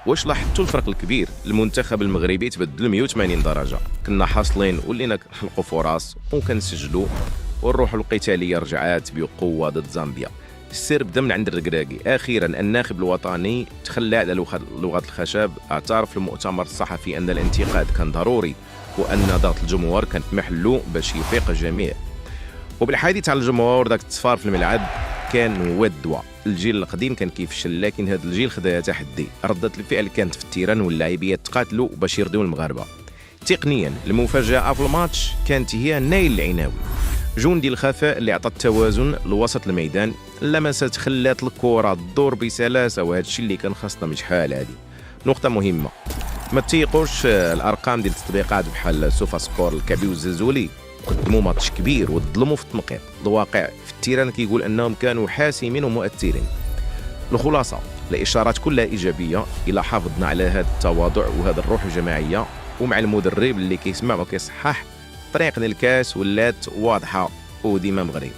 واش لاحظتوا الفرق الكبير؟ المنتخب المغربي تبدل 180 درجه، كنا حاصلين ولينا نخلقوا فرص وكنسجلوا، والروح القتاليه رجعات بقوه ضد زامبيا. السير بدا من عند الركراكي. اخيرا الناخب الوطني تخلى على لغه الخشب، اعترف في المؤتمر الصحفي ان الانتقاد كان ضروري وان ضغط الجمهور كان محله باش يفيق الجميع. وبالحديث على الجمهور، داك التصفار في الملعب كان هو الدواء. الجيل القديم كان كيفشل، لكن هذا الجيل خداها تحدي. ردة الفعل كانت في التيران واللاعبيه تقاتلوا باش يرضيو المغاربه. تقنيا المفاجاه في الماتش كانت هي نايل العناوي، جندي الخفاء اللي عطى التوازن لوسط الميدان. لمسات خلات الكره تدور بسلاسه، وهذا الشيء اللي كان خاصنا من شحال هذه. نقطه مهمه، ما تيقوش الارقام ديال التطبيقات بحال سوفا سكور الكعبي والزلزولي قدموا ماتش كبير وظلموا في التنقيط. الواقع في التيران كيقول انهم كانوا حاسمين ومؤثرين. الخلاصه، الاشارات كلها ايجابيه الى حافظنا على هذا التواضع وهذا الروح الجماعيه، ومع المدرب اللي كيسمع وكيصحح، طريقنا الكاس ولات واضحه وديما مغرب.